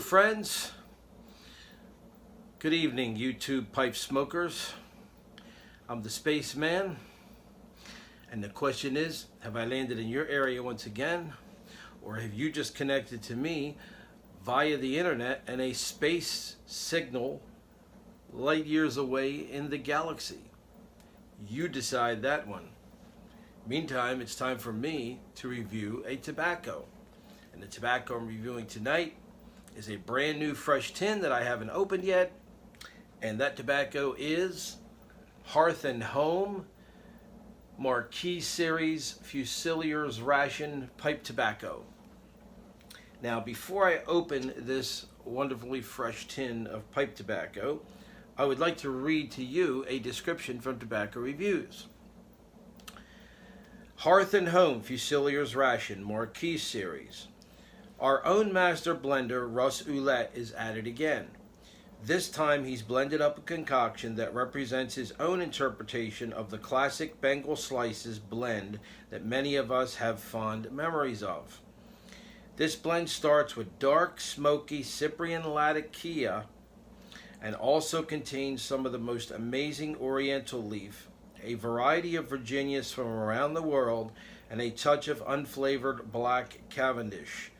friends. Good evening, YouTube pipe smokers. I'm the Spaceman, and the question is, have I landed in your area once again, or have you just connected to me via the internet and a space signal light years away in the galaxy? You decide that one. Meantime, it's time for me to review a tobacco. And the tobacco I'm reviewing tonight is a brand new fresh tin that I haven't opened yet. And that tobacco is HEARTH-AND-HOME Marquis Series Fusilier'S Ration pipe tobacco. Now, before I open this wonderfully fresh tin of pipe tobacco, I would like to read to you a description from Tobacco Reviews. HEARTH-AND-HOME Fusilier'S Ration Marquis Series. Our own master blender, Russ Ouellette, is at it again. This time he's blended up a concoction that represents his own interpretation of the classic Bengal Slices blend that many of us have fond memories of. This blend starts with dark, smoky Cyprian Latakia and also contains some of the most amazing Oriental leaf, a variety of Virginias from around the world, and a touch of unflavored black Cavendish.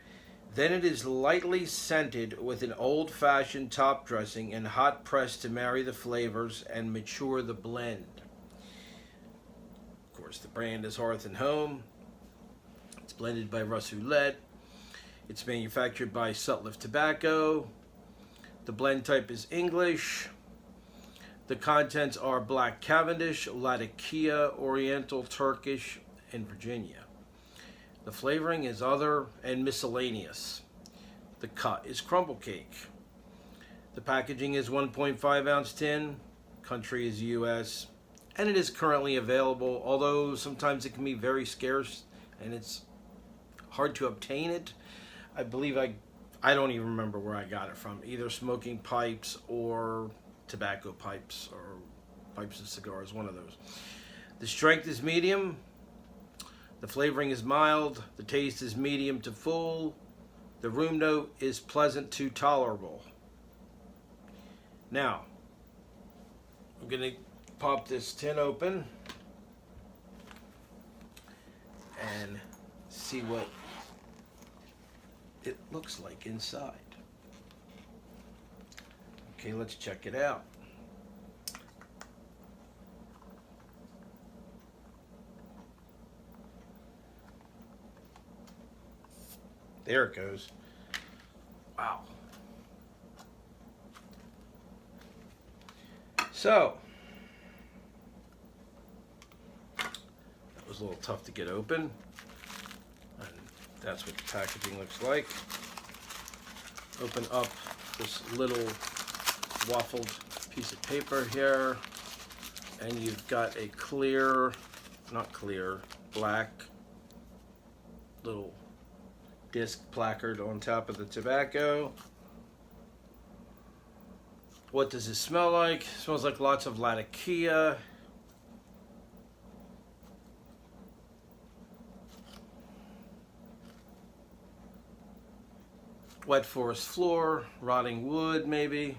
Then it is lightly scented with an old-fashioned top dressing and hot pressed to marry the flavors and mature the blend. Of course, the brand is HEARTH-AND-HOME. It's blended by Russ Ouellette. It's manufactured by Sutliff Tobacco. The blend type is English. The contents are black Cavendish, Latakia, Oriental, Turkish, and Virginia. The flavoring is other and miscellaneous. The cut is crumble cake. The packaging is 1.5 ounce tin. Country is US. And it is currently available, although sometimes it can be very scarce and it's hard to obtain it. I believe I don't even remember where I got it from. Either Smoking Pipes or Tobacco Pipes or Pipes and Cigars, one of those. The strength is medium. The flavoring is mild. The taste is medium to full. The room note is pleasant to tolerable. Now, I'm going to pop this tin open and see what it looks like inside. Okay, let's check it out. There it goes. Wow. So, that was a little tough to get open. And that's what the packaging looks like. Open up this little waffled piece of paper here, and you've got a clear, not clear, black little disc placard on top of the tobacco. What does it smell like? It smells like lots of Latakia. Wet forest floor, rotting wood maybe.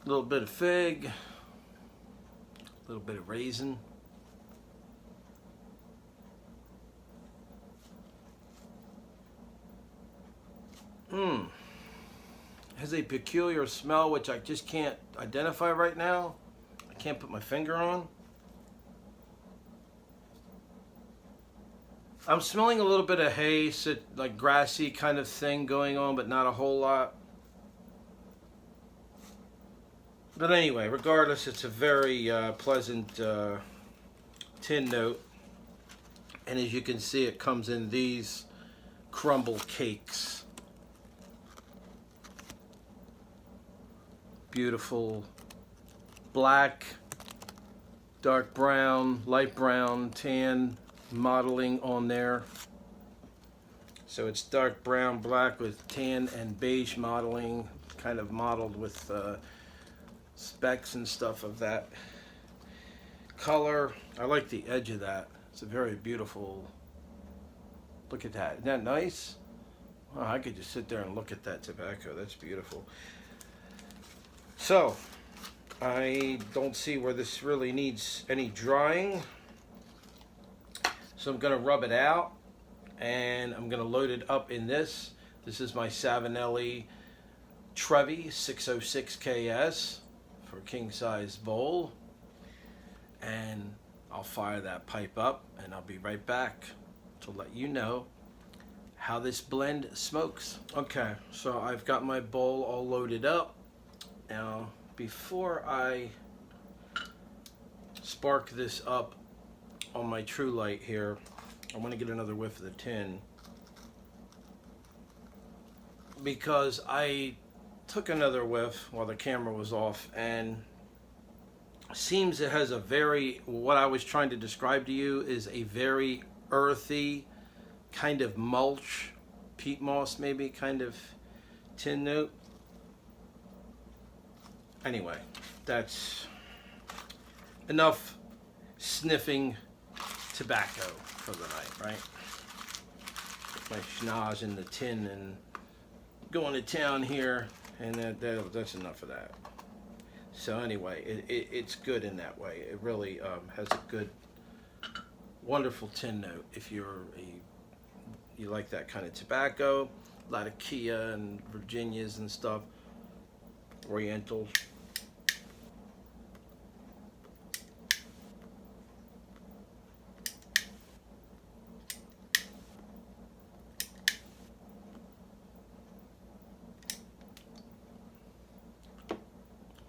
A little bit of fig, a little bit of raisin. Has a peculiar smell which I just can't identify right now. I can't put my finger on. I'm smelling a little bit of hay, so like grassy kind of thing going on, but not a whole lot. But anyway, regardless, it's a very pleasant tin note. And as you can see, it comes in these crumble cakes. Beautiful black, dark brown, light brown, tan modeling on there. So it's dark brown, black with tan and beige modeling, kind of modeled with specks and stuff of that color. I like the edge of that. It's a very beautiful, look at that. Isn't that nice? Well, I could just sit there and look at that tobacco. That's beautiful. So, I don't see where this really needs any drying. So I'm going to rub it out, and I'm going to load it up in this. This is my Savinelli Trevi 606 KS for king size bowl. And I'll fire that pipe up, and I'll be right back to let you know how this blend smokes. Okay, so I've got my bowl all loaded up. Now, before I spark this up on my True Light here, I want to get another whiff of the tin, because I took another whiff while the camera was off, and seems it has a very, what I was trying to describe to you is a very earthy kind of mulch, peat moss maybe, kind of tin note. Anyway, that's enough sniffing tobacco for the night, right? My schnoz in the tin and going to town here, and that's enough of that. So anyway, it's good in that way. It really has a good, wonderful tin note if you like that kind of tobacco. A lot of Kia and Virginias and stuff, Orientals.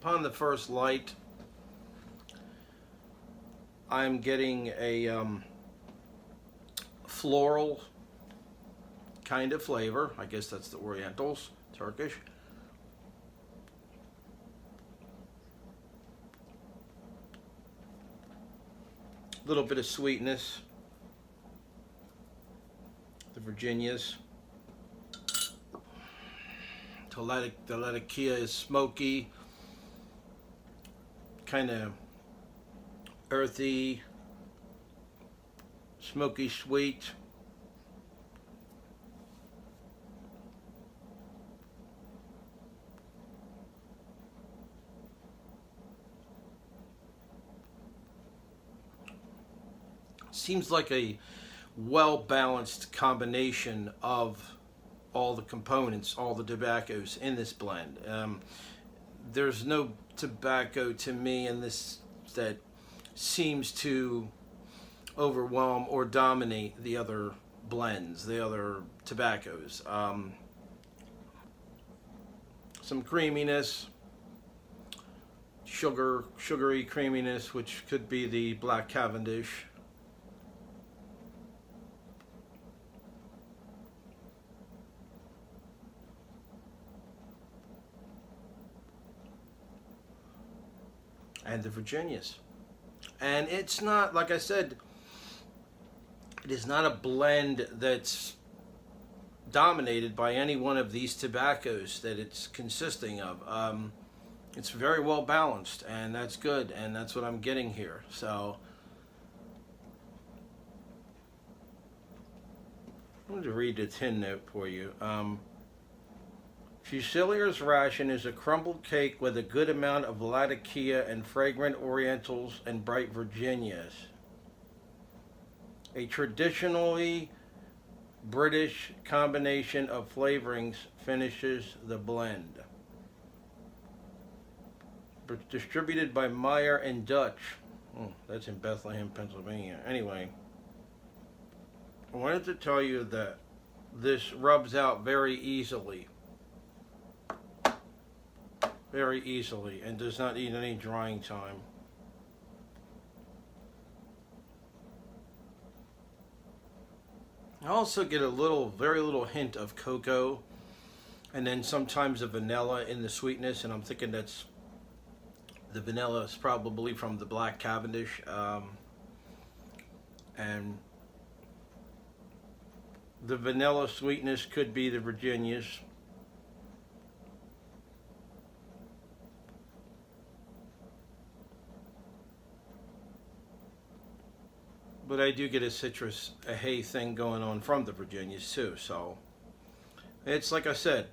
Upon the first light, I'm getting a floral kind of flavor. I guess that's the Orientals, Turkish. A little bit of sweetness, the Virginias. The Latakia is smoky, kind of earthy, smoky sweet. Seems like a well-balanced combination of all the components, all the tobaccos in this blend. There's no tobacco to me in this that seems to overwhelm or dominate the other blends, the other tobaccos. Some creaminess, sugary creaminess, which could be the Black Cavendish. And the Virginias. And it's not, like I said, it is not a blend that's dominated by any one of these tobaccos that it's consisting of. It's very well balanced, and that's good, and that's what I'm getting here. So I'm going to read the tin note for you. Fusilier's Ration is a crumbled cake with a good amount of Latakia and fragrant Orientals and bright Virginias. A traditionally British combination of flavorings finishes the blend. Distributed by Meyer and Dutch. That's in Bethlehem, Pennsylvania. Anyway, I wanted to tell you that this rubs out very easily. Very easily, and does not need any drying time. I also get a very little hint of cocoa, and then sometimes a vanilla in the sweetness, and I'm thinking that's the vanilla is probably from the Black Cavendish, and the vanilla sweetness could be the Virginias. But I do get a citrus, a hay thing going on from the Virginias too. So It's like I said,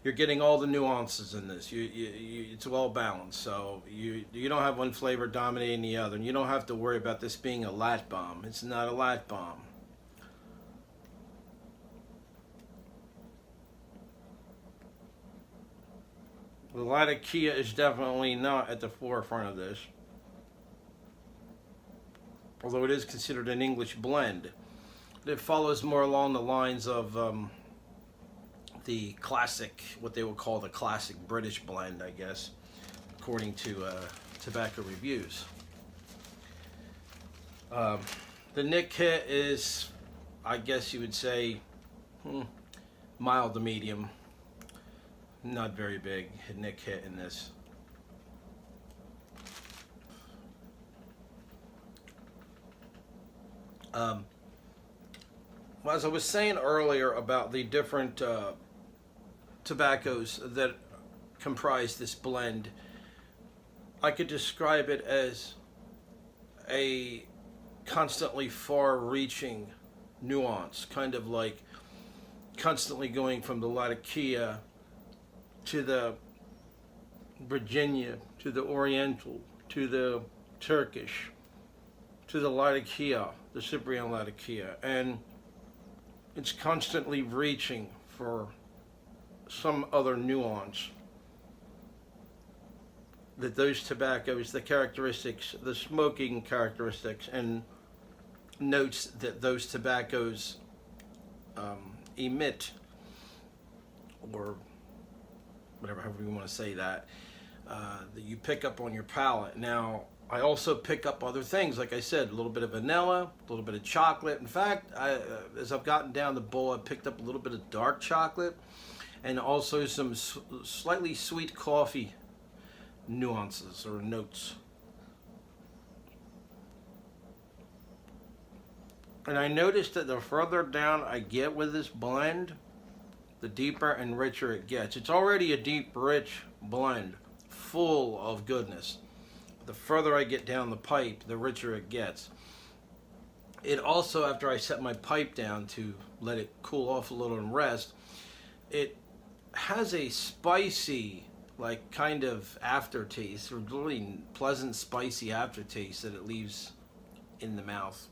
you're getting all the nuances in this. It's well balanced, so you don't have one flavor dominating the other, and you don't have to worry about this being a lat bomb. It's not a lat bomb. The Latakia is definitely not at the forefront of this, although it is considered an English blend. It follows more along the lines of the classic, what they would call the classic British blend, I guess, according to tobacco reviews. The Nick hit is, I guess you would say, mild to medium. Not very big Nick hit in this. Well, as I was saying earlier about the different tobaccos that comprise this blend, I could describe it as a constantly far-reaching nuance, kind of like constantly going from the Latakia to the Virginia, to the Oriental, to the Turkish, to the Latakia, the Cyprian Latakia, and it's constantly reaching for some other nuance that those tobaccos, the characteristics, the smoking characteristics and notes that those tobaccos emit, or whatever, however you want to say that, that you pick up on your palate. Now, I also pick up other things, like I said, a little bit of vanilla, a little bit of chocolate. In fact, as I've gotten down the bowl, I picked up a little bit of dark chocolate and also some slightly sweet coffee nuances or notes. And I noticed that the further down I get with this blend, the deeper and richer it gets. It's already a deep, rich blend, full of goodness. The further I get down the pipe, the richer it gets. It also, after I set my pipe down to let it cool off a little and rest, it has a spicy, like, kind of aftertaste, or really pleasant, spicy aftertaste that it leaves in the mouth.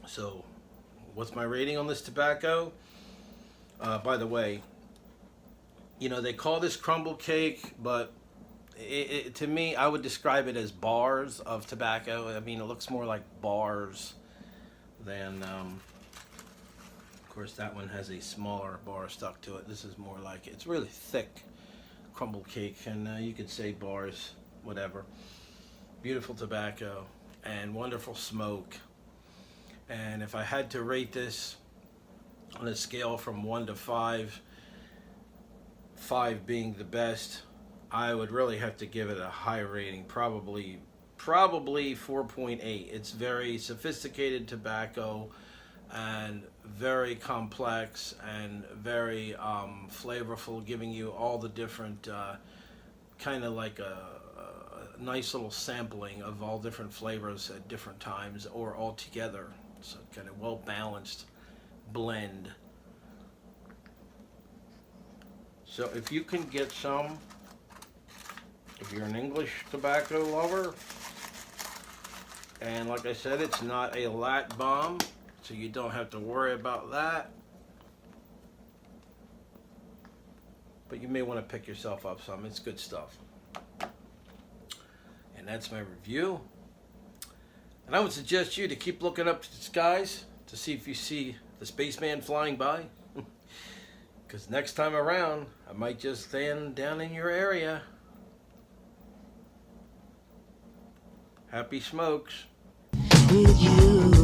So, what's my rating on this tobacco? By the way, you know, they call this crumble cake, but to me, I would describe it as bars of tobacco. I mean, it looks more like bars than, of course, that one has a smaller bar stuck to it. This is more like, it's really thick crumble cake, and you could say bars, whatever. Beautiful tobacco and wonderful smoke. And if I had to rate this on a scale from 1 to 5, 5 being the best, I would really have to give it a high rating, probably 4.8. It's very sophisticated tobacco and very complex and very flavorful, giving you all the different, kind of like a nice little sampling of all different flavors at different times or all together. So kind of well balanced blend. So if you can get some, if you're an English tobacco lover, and like I said, it's not a lat bomb, so you don't have to worry about that. But you may want to pick yourself up some. It's good stuff. And that's my review. And I would suggest you to keep looking up to the skies to see if you see the spaceman flying by. Because next time around, I might just stand down in your area. Happy smokes. With you.